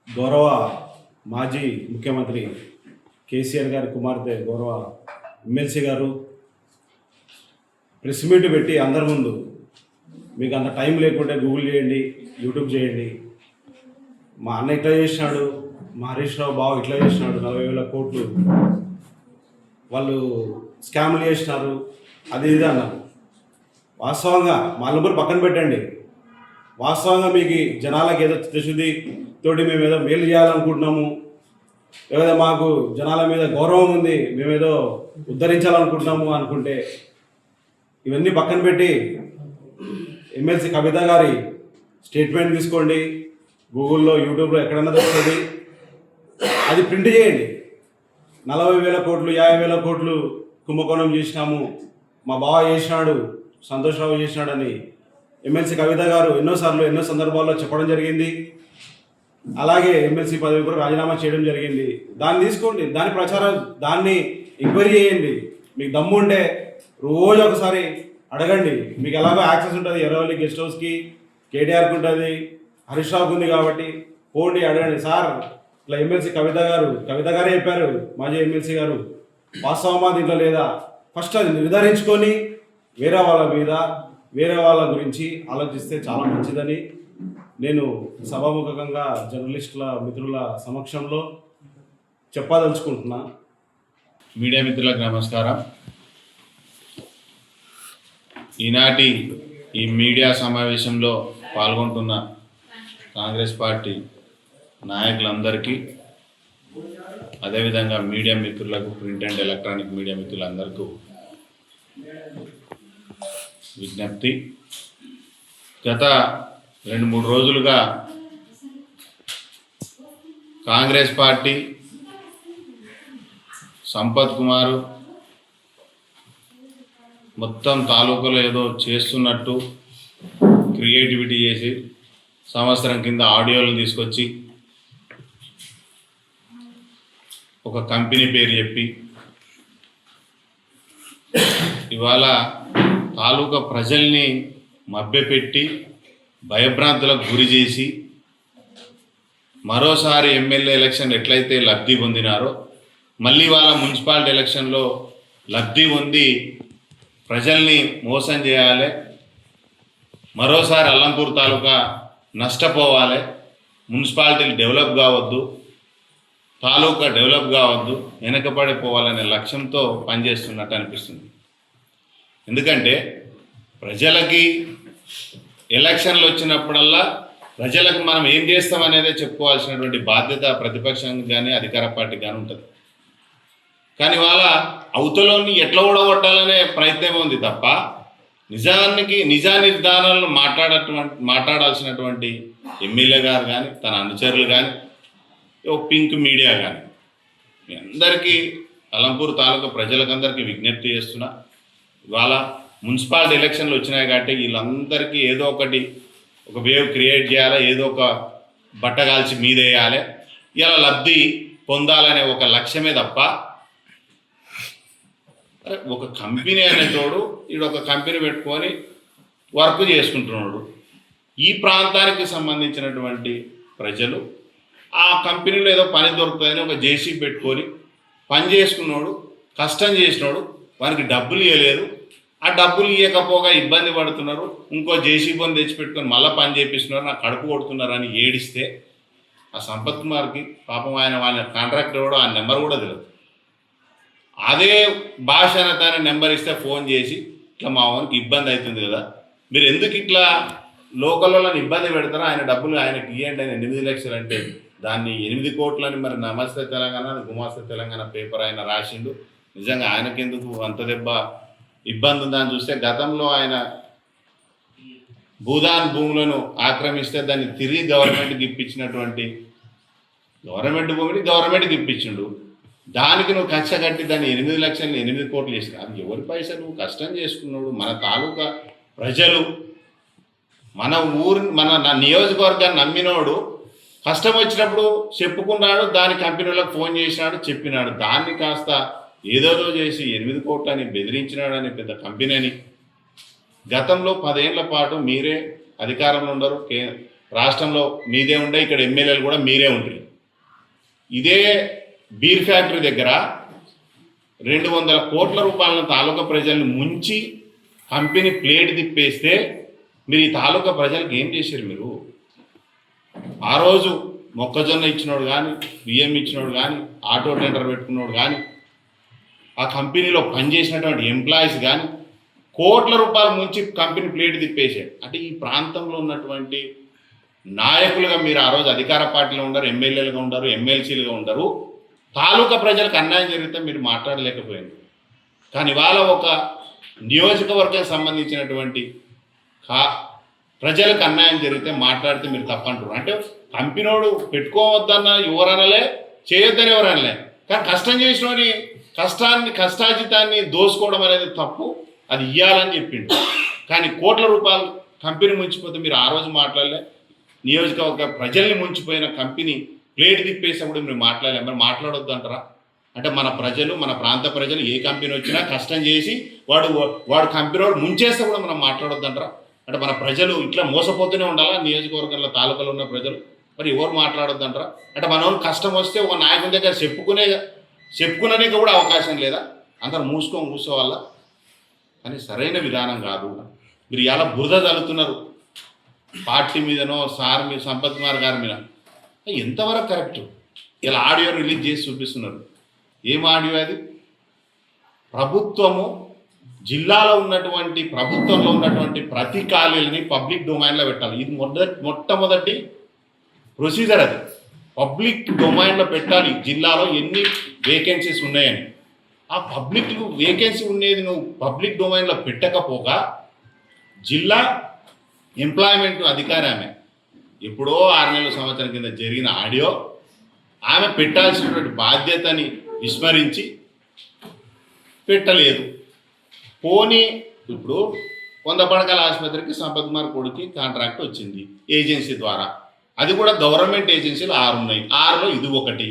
గౌరవ మాజీ ముఖ్యమంత్రి కేసీఆర్ గారి కుమార్తె గౌరవ ఎమ్మెల్సీ గారు ప్రెస్ మీట్ పెట్టి అందరి ముందు, మీకు అంత టైం లేకుంటే గూగుల్ చేయండి, యూట్యూబ్ చేయండి, మా అన్న ఇట్లా చేసినాడు, మా హరీష్ రావు బావ ఇట్లా చేసినాడు, 40,000 కోట్లు వాళ్ళు స్కామ్లు చేసినారు, అది ఇది అన్నారు. వాస్తవంగా మా నంబర్ పక్కన పెట్టండి. వాస్తవంగా మీకు జనాలకు ఏదో చిత్తశుద్ధి తోటి మేము ఏదో మేలు చేయాలనుకుంటున్నాము, ఏదో మాకు జనాల మీద గౌరవం ఉంది, మేమేదో ఉద్ధరించాలనుకుంటున్నాము అనుకుంటే ఇవన్నీ పక్కన పెట్టి ఎమ్మెల్సీ కవిత గారి స్టేట్మెంట్ తీసుకోండి, గూగుల్లో యూట్యూబ్లో ఎక్కడన్నా దొరుకుతుంది, అది ప్రింట్ చేయండి. 40,000 కోట్లు 50,000 కోట్లు కుంభకోణం చేసినాము, మా బావ చేసినాడు, సంతోషరావు చేసినాడని ఎమ్మెల్సీ కవిత గారు ఎన్నోసార్లు ఎన్నో సందర్భాల్లో చెప్పడం జరిగింది. అలాగే ఎమ్మెల్సీ పదవి కూడా రాజీనామా చేయడం జరిగింది. దాన్ని తీసుకోండి, దాని ప్రచారం, దాన్ని ఎంక్వైరీ చేయండి. మీకు దమ్ము ఉంటే రోజు ఒకసారి అడగండి. మీకు ఎలాగో యాక్సెస్ ఉంటుంది, ఎర్రవల్లి గెస్ట్ హౌస్కి, కేటీఆర్కి ఉంటుంది, హరీష్ రావుకి ఉంది కాబట్టి పోండి, అడగండి. సార్ ఇట్లా ఎమ్మెల్సీ కవిత గారే చెప్పారు, మాజీ ఎమ్మెల్సీ గారు, వాస్తవమా దీంట్లో లేదా? ఫస్ట్ అది నిర్ధారించుకొని వేరే వాళ్ళ మీద, వేరే వాళ్ళ గురించి ఆలోచిస్తే చాలా మంచిదని నేను సభాముఖంగా జర్నలిస్టుల మిత్రుల సమక్షంలో చెప్పదలుచుకుంటున్నా. మీడియా మిత్రులకు నమస్కారం. ఈనాటి ఈ మీడియా సమావేశంలో పాల్గొంటున్న కాంగ్రెస్ పార్టీ నాయకులందరికీ, అదేవిధంగా మీడియా మిత్రులకు, ప్రింట్ అండ్ ఎలక్ట్రానిక్ మీడియా మిత్రులందరికీ విజ్ఞప్తి. గత 2-3 రోజులుగా కాంగ్రెస్ పార్టీ సంపత్ కుమారు మొత్తం తాలూకాలో ఏదో చేస్తున్నట్టు క్రియేటివిటీ చేసి సంవత్సరం కింద ఆడియోలను తీసుకొచ్చి ఒక కంపెనీ పేరు చెప్పి ఇవాళ తాలూకా ప్రజల్ని మభ్యపెట్టి భయభ్రాంతులకు గురి చేసి మరోసారి ఎమ్మెల్యే ఎలక్షన్ ఎట్లయితే లబ్ధి పొందినారో మళ్ళీ వాళ్ళ మున్సిపాలిటీ ఎలక్షన్లో లబ్ధి పొంది ప్రజల్ని మోసం చేయాలి, మరోసారి అల్లంపూర్ తాలూకా నష్టపోవాలి, మున్సిపాలిటీలు డెవలప్ కావద్దు, తాలూకా డెవలప్ కావద్దు, వెనకబడిపోవాలనే లక్ష్యంతో పనిచేస్తున్నట్టు అనిపిస్తుంది. ఎందుకంటే ప్రజలకి ఎలక్షన్లు వచ్చినప్పుడల్లా ప్రజలకు మనం ఏం చేస్తామనేదే చెప్పుకోవాల్సినటువంటి బాధ్యత ప్రతిపక్షానికి కానీ అధికార పార్టీకి కానీ ఉంటుంది. కానీ వాళ్ళ అవతలోని ఎట్లా ఊడగొట్టాలనే ప్రయత్నం ఉంది తప్ప నిజా నిర్ధారణలను మాట్లాడాల్సినటువంటి ఎమ్మెల్యే గారు కానీ తన అనుచరులు కానీ పింక్ మీడియా కానీ మీ అందరికీ అలంపూర్ తాలూకా ప్రజలకందరికీ విజ్ఞప్తి చేస్తున్నా. ఇవాళ మున్సిపాలిటీ ఎలక్షన్లు వచ్చినాయి కాబట్టి వీళ్ళందరికీ ఏదో ఒక వేవ్ క్రియేట్ చేయాలి, ఏదో ఒక బట్టగాల్చి మీదేయాలి, ఇలా లబ్ధి పొందాలనే ఒక లక్ష్యమే తప్ప ఒక కంపెనీ అనేటోడు ఒక కంపెనీ పెట్టుకొని వర్క్ చేసుకుంటున్నాడు. ఈ ప్రాంతానికి సంబంధించినటువంటి ప్రజలు ఆ కంపెనీలో ఏదో పని దొరుకుతుందని ఒక జేసీ పెట్టుకొని పని చేసుకున్నాడు, కష్టం చేసినాడు, వారికి డబ్బులు ఇవ్వలేదు, ఆ డబ్బులు ఇవ్వకపోగా ఇబ్బంది పడుతున్నారు, ఇంకో జేసీబీని తెచ్చిపెట్టుకొని మళ్ళీ పని చేపిస్తున్నారు, నాకు కడుపు కొడుతున్నారు అని ఏడిస్తే ఆ సంపత్ కుమార్కి పాపం ఆయన కాంట్రాక్ట్ ఇవ్వడం ఆ నెంబర్ కూడా తెలియదు. అదే భాష తన నెంబర్ ఇస్తే ఫోన్ చేసి ఇట్లా మా వానికి ఇబ్బంది అవుతుంది కదా, మీరు ఎందుకు ఇట్లా లోకల్లో ఇబ్బంది పెడతారో, ఆయన డబ్బులు ఆయనకి ఇవ్వండి, ఆయన 8 లక్షలు అంటే దాన్ని 8 కోట్లని మరి నమస్తే తెలంగాణ గుమాస్తే తెలంగాణ పేపర్ ఆయన రాసిండు. నిజంగా ఆయనకెందుకు అంత దెబ్బ ఇబ్బంది ఉందని చూస్తే గతంలో ఆయన భూదాన్ భూములను ఆక్రమిస్తే దాన్ని తిరిగి గవర్నమెంట్కి ఇప్పించినటువంటి గవర్నమెంట్ భూమిని గవర్నమెంట్కి ఇప్పించిండు. దానికి నువ్వు కక్ష కట్టి దాన్ని 8 లక్షలు 8 కోట్లు చేసిన అది ఎవరి పైసలు నువ్వు కష్టం చేసుకున్నాడు. మన తాలూకా ప్రజలు మన నా నియోజకవర్గాన్ని నమ్మినోడు కష్టం వచ్చినప్పుడు చెప్పుకున్నాడు, దాని కంపెనీలకు ఫోన్ చేసినాడు, చెప్పినాడు, దాన్ని కాస్త ఏదోదో చేసి 8 కోట్లని బెదిరించినాడని పెద్ద కంపెనీ అని. గతంలో 10 ఏళ్ల పాటు మీరే అధికారంలో ఉండరు, రాష్ట్రంలో మీదే ఉండే, ఇక్కడ ఎమ్మెల్యేలు కూడా మీరే ఉంటారు. ఇదే బీర్ ఫ్యాక్టరీ దగ్గర 200 కోట్ల రూపాయలను తాలూకా ప్రజల్ని ముంచి కంపెనీ ప్లేట్ తిప్పేస్తే మీరు ఈ తాలూకా ప్రజలకు ఏం చేశారు? మీరు ఆ రోజు మొక్కజొన్న ఇచ్చినోడు కానీ, బియ్యం ఇచ్చినోడు కానీ, ఆటో టెండర్ పెట్టుకున్నోడు కానీ, ఆ కంపెనీలో పనిచేసినటువంటి ఎంప్లాయీస్ కానీ కోట్ల రూపాయలు ముంచి కంపెనీ ప్లేట్ తిప్పేశాడు. అంటే ఈ ప్రాంతంలో ఉన్నటువంటి నాయకులుగా మీరు ఆ రోజు అధికార పార్టీలో ఉండరు, ఎమ్మెల్యేలుగా ఉండరు, ఎమ్మెల్సీలుగా ఉండరు, తాలూకా ప్రజలకు అన్యాయం జరిగితే మీరు మాట్లాడలేకపోయింది. కానీ ఇవాళ ఒక నియోజకవర్గం సంబంధించినటువంటి ప్రజలకు అన్యాయం జరిగితే మాట్లాడితే మీరు తప్పంటారు. అంటే కంపెనీడు పెట్టుకోవద్దన్న ఎవరనలే, చేయొద్దని ఎవరనలే, కానీ కష్టం చేసినోని కష్టాజితాన్ని దోసుకోవడం అనేది తప్పు, అది ఇవ్వాలని చెప్పిండు. కానీ కోట్ల రూపాయలు కంపెనీ ముంచిపోతే మీరు ఆ రోజు మాట్లాడలే. నియోజకవర్గ ప్రజల్ని ముంచిపోయిన కంపెనీ ప్లేట్ తిప్పేసినప్పుడు మీరు మాట్లాడలే. మరి మాట్లాడొద్దు అంటారా? అంటే మన ప్రజలు, మన ప్రాంత ప్రజలు ఏ కంపెనీ వచ్చినా కష్టం చేసి వాడు కంపెనీ వాడు ముంచేస్తే కూడా మనం మాట్లాడొద్దు అంటారా? అంటే మన ప్రజలు ఇట్లా మోసపోతూనే ఉండాలా? నియోజకవర్గంలో తాలూకాలో ఉన్న ప్రజలు మరి ఎవరు మాట్లాడొద్దు అంటారా? అంటే మన కష్టం వస్తే ఒక నాయకుని దగ్గర చెప్పుకునేది కూడా అవకాశం లేదా? అందరు కూర్చోవాలా? అని సరైన విధానం కాదు. మీరు ఇలా బురద చల్లుతున్నారు పార్టీ మీదనో సార్ మీద, సంపత్ కుమార్ గారి మీద. ఎంతవరకు కరెక్ట్? ఇలా ఆడియో రిలీజ్ చేసి చూపిస్తున్నారు. ఏం ఆడియో అది? ప్రభుత్వము జిల్లాలో ఉన్నటువంటి ప్రభుత్వంలో ఉన్నటువంటి ప్రతి ఖాళీలని పబ్లిక్ డొమైన్లో పెట్టాలి. ఇది మొట్టమొదటి ప్రొసీజర్. అది పబ్లిక్ డొమైన్లో పెట్టాలి. జిల్లాలో ఎన్ని వేకెన్సీస్ ఉన్నాయని. ఆ పబ్లిక్ వేకెన్సీ ఉండేది నువ్వు పబ్లిక్ డొమైన్లో పెట్టకపోగా జిల్లా ఎంప్లాయ్మెంట్ అధికారి ఆమె ఎప్పుడో 6 నెలల సంవత్సరం కింద జరిగిన ఆడియో ఆమె పెట్టాల్సినటువంటి బాధ్యతని విస్మరించి పెట్టలేదు. పోనీ ఇప్పుడు వంద పడకల ఆసుపత్రికి సంపత్ కుమార్ కొడుకు కాంట్రాక్ట్ వచ్చింది ఏజెన్సీ ద్వారా. అది కూడా గవర్నమెంట్ ఏజెన్సీలు 6 ఉన్నాయి, 6లో ఇది ఒకటి.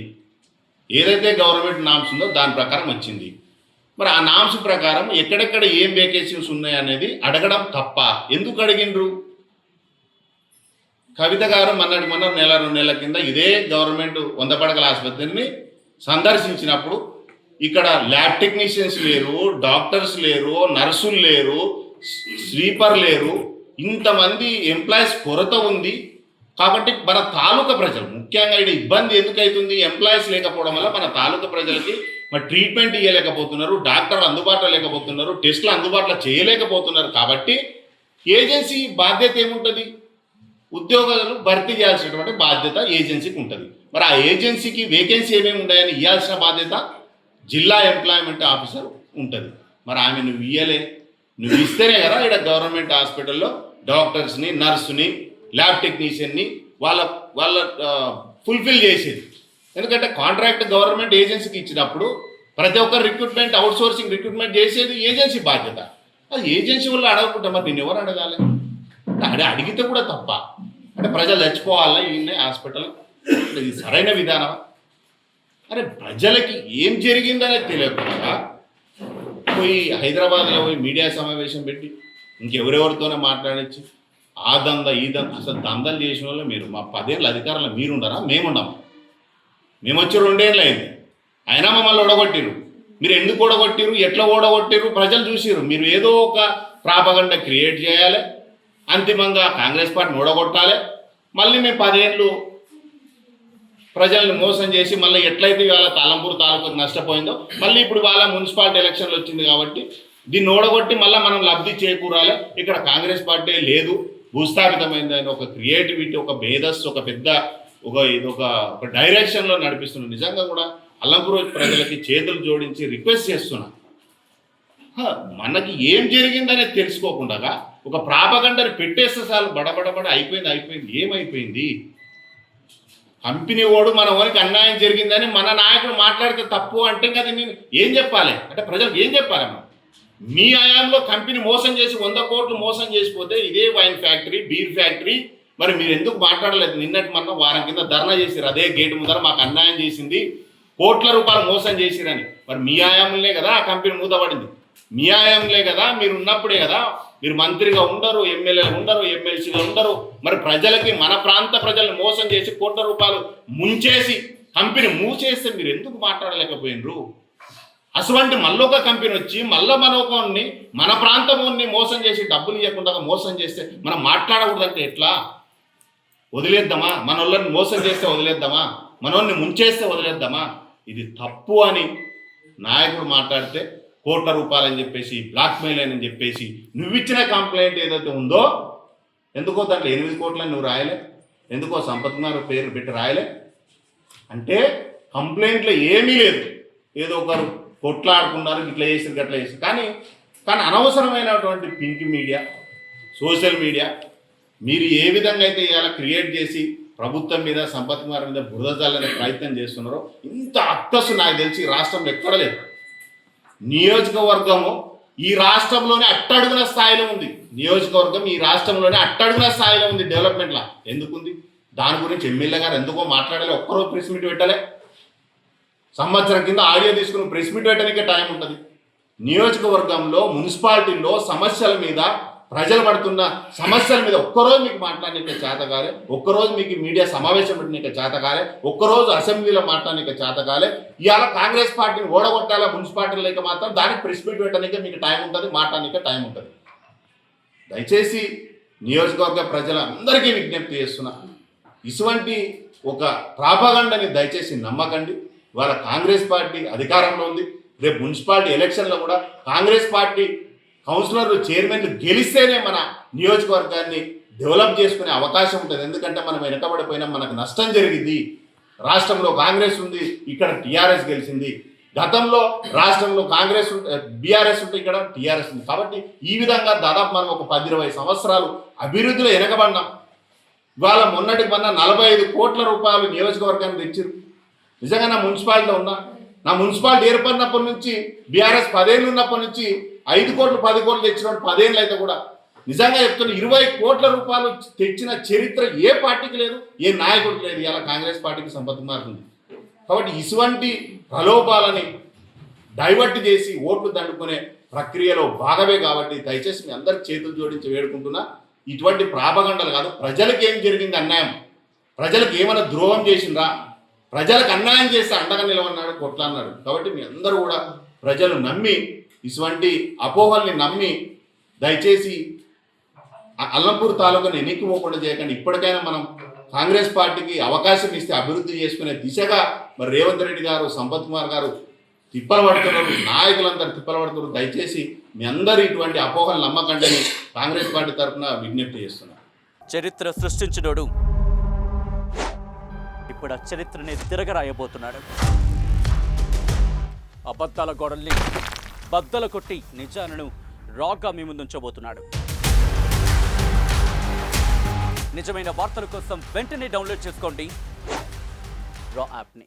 ఏదైతే గవర్నమెంట్ నామ్స్ ఉందో దాని ప్రకారం వచ్చింది. మరి ఆ నామ్స్ ప్రకారం ఎక్కడెక్కడ ఏం వేకెన్సీస్ ఉన్నాయి అనేది అడగడం తప్ప. ఎందుకు అడిగిండ్రు? కవిత గారు మొన్న 1-2 నెలల కింద ఇదే గవర్నమెంట్ 100 పడకల ఆసుపత్రిని సందర్శించినప్పుడు ఇక్కడ ల్యాబ్ టెక్నీషియన్స్ లేరు, డాక్టర్స్ లేరు, నర్సులు లేరు, స్వీపర్ లేరు, ఇంతమంది ఎంప్లాయీస్ కొరత ఉంది. కాబట్టి మన తాలూకా ప్రజలు ముఖ్యంగా ఇక్కడ ఇబ్బంది ఎందుకు అవుతుంది? ఎంప్లాయీస్ లేకపోవడం వల్ల మన తాలూకా ప్రజలకి మరి ట్రీట్మెంట్ ఇవ్వలేకపోతున్నారు, డాక్టర్లు అందుబాటులో లేకపోతున్నారు, టెస్టులు అందుబాటులో చేయలేకపోతున్నారు. కాబట్టి ఏజెన్సీ బాధ్యత ఏముంటుంది? ఉద్యోగాలు భర్తీ చేయాల్సినటువంటి బాధ్యత ఏజెన్సీకి ఉంటుంది. మరి ఆ ఏజెన్సీకి వేకెన్సీ ఏమేమి ఉన్నాయని ఇవ్వాల్సిన బాధ్యత జిల్లా ఎంప్లాయ్మెంట్ ఆఫీసర్ ఉంటుంది. మరి ఆమె నువ్వు ఇయ్యలే. నువ్వు ఇస్తేనే కదా ఇక్కడ గవర్నమెంట్ హాస్పిటల్లో డాక్టర్స్ని, నర్సుని, ల్యాబ్ టెక్నీషియన్ని వాళ్ళ ఫుల్ఫిల్ చేసేది. ఎందుకంటే కాంట్రాక్ట్ గవర్నమెంట్ ఏజెన్సీకి ఇచ్చినప్పుడు ప్రతి ఒక్క రిక్రూట్మెంట్ అవుట్సోర్సింగ్ రిక్రూట్మెంట్ చేసేది ఏజెన్సీ బాధ్యత. అది ఏజెన్సీ వాళ్ళు అడగకుంటే మరి నేను ఎవరు అడగాలి? అడిగితే కూడా తప్ప. అంటే ప్రజలు చచ్చిపోవాలా ఈయన హాస్పిటల్? ఇది సరైన విధానం? అరే ప్రజలకి ఏం జరిగిందనేది తెలియకుండా పోయి హైదరాబాద్లో పోయి మీడియా సమావేశం పెట్టి ఇంకెవరెవరితోనే మాట్లాడించి ఆ దంద ఈ దంద. అసలు దందలు చేసిన వాళ్ళు మీరు. మా 10 ఏళ్ళ అధికారంలో మీరుండరా? మేముండము. మేము వచ్చి 2 ఏళ్ళు అయింది, అయినా మమ్మల్ని ఓడగొట్టిరు. మీరు ఎందుకు ఓడగొట్టిరు, ఎట్లా ఓడగొట్టిరు ప్రజలు చూసిరు. మీరు ఏదో ఒక ప్రాపగండ క్రియేట్ చేయాలి, అంతిమంగా కాంగ్రెస్ పార్టీని ఓడగొట్టాలి. మళ్ళీ మేము 10 ఏళ్ళు ప్రజల్ని మోసం చేసి మళ్ళీ ఎట్లయితే వాళ్ళ తాళంపూర్ తాలూకు నష్టపోయిందో మళ్ళీ ఇప్పుడు వాళ్ళ మున్సిపాలిటీ ఎలక్షన్లు వచ్చింది కాబట్టి దీన్ని ఓడగొట్టి మళ్ళీ మనం లబ్ధి చేకూరాలి. ఇక్కడ కాంగ్రెస్ పార్టీ లేదు, భూస్థాపితమైంది అని ఒక క్రియేటివిటీ, ఒక మేధస్సు, ఒక పెద్ద ఒక డైరెక్షన్లో నడిపిస్తున్నాం. నిజంగా కూడా అల్లంపూర్ ప్రజలకి చేతులు జోడించి రిక్వెస్ట్ చేస్తున్నా, మనకి ఏం జరిగిందనేది తెలుసుకోకుండా ఒక ప్రాపగండని పెట్టేస్తే చాలు, బడబడబడ అయిపోయింది. ఏమైపోయింది? కంపెనీ ఓడు మన ఓనికి అన్యాయం జరిగిందని మన నాయకుడు మాట్లాడితే తప్పు అంటే కదా నేను ఏం చెప్పాలి? అంటే ప్రజలకు ఏం చెప్పాలి? మనం మీ హయాంలో కంపెనీ మోసం చేసి 100 కోట్లు మోసం చేసిపోతే ఇదే వైన్ ఫ్యాక్టరీ, బీర్ ఫ్యాక్టరీ, మరి మీరు ఎందుకు మాట్లాడలేదు? నిన్నటి మొన్న వారం కింద ధర్నా చేసిరు అదే గేటు ముందర, మాకు అన్యాయం చేసింది, కోట్ల రూపాయలు మోసం చేసిరని. మరి మీ హయాంలోనే కదా ఆ కంపెనీ మూతపడింది, మీ హయాంలే కదా, మీరు ఉన్నప్పుడే కదా. మీరు మంత్రిగా ఉండరు, ఎమ్మెల్యేలు ఉండరు, ఎమ్మెల్సీగా ఉండరు. మరి ప్రజలకి మన ప్రాంత ప్రజలను మోసం చేసి కోట్ల రూపాయలు ముంచేసి కంపెనీ మూసేస్తే మీరు ఎందుకు మాట్లాడలేకపోయినరు? అటువంటి మళ్ళొక కంపెనీ వచ్చి మళ్ళీ మనోని మన ప్రాంతంలోని మోసం చేసి డబ్బులు ఇవ్వకుండా మోసం చేస్తే మనం మాట్లాడకూడదంటే ఎట్లా? వదిలేద్దామా? మన వాళ్ళని మోసం చేస్తే వదిలేద్దామా? మనోన్ని ముంచేస్తే వదిలేద్దామా? ఇది తప్పు అని నాయకుడు మాట్లాడితే కోట్ల రూపాయలు అని చెప్పేసి, బ్లాక్మెయిల్ అని చెప్పేసి, నువ్వు ఇచ్చిన కంప్లైంట్ ఏదైతే ఉందో ఎందుకో దాంట్లో 8 కోట్లని నువ్వు రాయలే, ఎందుకో సంపత్ కుమార్ పేరు పెట్టి రాయలే. అంటే కంప్లైంట్లో ఏమీ లేదు, ఏదో ఒకరు కొట్లాడుకున్నారు, ఇట్లా చేసారు గట్లా చేసారు. కానీ అనవసరమైనటువంటి పింక్ మీడియా, సోషల్ మీడియా మీరు ఏ విధంగా అయితే ఇవాళ క్రియేట్ చేసి ప్రభుత్వం మీద, సంపత్ కుమార్ మీద బురద జల్లనే ప్రయత్నం చేస్తున్నారో, ఇంత అక్కసు నాకు తెలిసి రాష్ట్రంలో ఎక్కడ లేదు. నియోజకవర్గము ఈ రాష్ట్రంలోనే అట్టడుగున స్థాయిలో ఉంది. నియోజకవర్గం ఈ రాష్ట్రంలోనే అట్టడుగున స్థాయిలో ఉంది డెవలప్మెంట్లా. ఎందుకుంది? దాని గురించి ఎమ్మెల్యే గారు ఎందుకో మాట్లాడాలి. ఒక్కరోజు ప్రెస్ మీట్ పెట్టాలి. సంవత్సరం కింద ఆడియో తీసుకుని ప్రెస్ మీట్ పెట్టడానికే టైం ఉంటుంది. నియోజకవర్గంలో మున్సిపాలిటీల్లో సమస్యల మీద, ప్రజలు పడుతున్న సమస్యల మీద ఒక్కరోజు మీకు మాట్లాడనికే చేతకాలే, ఒక్కరోజు మీకు మీడియా సమావేశం పెట్టినకే చేతకాలే, ఒక్కరోజు అసెంబ్లీలో మాట్లాడనికే చేతకాలే. ఇవాళ కాంగ్రెస్ పార్టీని ఓడగొట్టాలా మున్సిపాలిటీలు లేక మాత్రం దానికి ప్రెస్ మీట్ పెట్టడానికే మీకు టైం ఉంటుంది, మాట్లాడనికే టైం ఉంటుంది. దయచేసి నియోజకవర్గ ప్రజలందరికీ విజ్ఞప్తి చేస్తున్నా, ఇటువంటి ఒక ప్రాపగండని దయచేసి నమ్మకండి. ఇవాళ కాంగ్రెస్ పార్టీ అధికారంలో ఉంది. రేపు మున్సిపాలిటీ ఎలక్షన్లో కూడా కాంగ్రెస్ పార్టీ కౌన్సిలర్లు, చైర్మన్లు గెలిస్తేనే మన నియోజకవర్గాన్ని డెవలప్ చేసుకునే అవకాశం ఉంటుంది. ఎందుకంటే మనం వెనకబడిపోయినా, మనకు నష్టం జరిగింది. రాష్ట్రంలో కాంగ్రెస్ ఉంది, ఇక్కడ టీఆర్ఎస్ గెలిచింది. గతంలో రాష్ట్రంలో కాంగ్రెస్ బీఆర్ఎస్ ఉంటే ఇక్కడ టీఆర్ఎస్ ఉంది. కాబట్టి ఈ విధంగా దాదాపు మనం ఒక 10-20 సంవత్సరాలు అభివృద్ధిలో వెనకబడినాం. ఇవాళ మొన్నటికి మొన్న 45 కోట్ల రూపాయలు నియోజకవర్గాన్ని తెచ్చారు. నిజంగా నా మున్సిపాలిటీలో ఉన్నా, నా మున్సిపాలిటీ ఏర్పడినప్పటి నుంచి బీఆర్ఎస్ 10 ఏళ్ళు ఉన్నప్పటి నుంచి 5 కోట్లు 10 కోట్లు తెచ్చినప్పుడు 10 ఏళ్ళు అయితే కూడా నిజంగా చెప్తున్నా 20 కోట్ల రూపాయలు తెచ్చిన చరిత్ర ఏ పార్టీకి లేదు, ఏ నాయకుడికి లేదు. ఇలా కాంగ్రెస్ పార్టీకి సంపత్ కుమార్ ఉంది. కాబట్టి ఇటువంటి ప్రలోభాలని డైవర్ట్ చేసి ఓట్లు దండుకునే ప్రక్రియలో భాగమే. కాబట్టి దయచేసి మీ అందరికి చేతులు జోడించి వేడుకుంటున్నా, ఇటువంటి ప్రాపగండలు కాదు. ప్రజలకు ఏం జరిగింది అన్యాయం, ప్రజలకు ఏమైనా ద్రోహం చేసిందా, ప్రజలకు అన్యాయం చేస్తే అండగా నిలవన్నాడు, కొట్లాన్నాడు. కాబట్టి మీ అందరూ కూడా ప్రజలు నమ్మి ఇటువంటి అపోహల్ని నమ్మి దయచేసి అల్లంపూర్ తాలూకాను ఎన్నికపోకుండా చేయకండి. ఇప్పటికైనా మనం కాంగ్రెస్ పార్టీకి అవకాశం ఇస్తే అభివృద్ధి చేసుకునే దిశగా మరి రేవంత్ రెడ్డి గారు, సంపత్ కుమార్ గారు తిప్పలు పడుతున్నారు, నాయకులందరూ తిప్పలు పడుతున్నారు. దయచేసి మీ అందరూ ఇటువంటి అపోహలు నమ్మకండి అని కాంగ్రెస్ పార్టీ తరఫున విజ్ఞప్తి చేస్తున్నారు. చరిత్ర సృష్టించినోడు ఇప్పుడు ఆ చరిత్రని తిరగరాయబోతున్నాడు. అబద్ధాల గోడల్ని బద్దలు కొట్టి నిజాలను రాగా మీ ముందుంచబోతున్నాడు. నిజమైన వార్తల కోసం వెంటనే డౌన్లోడ్ చేసుకోండి రా యాప్ని.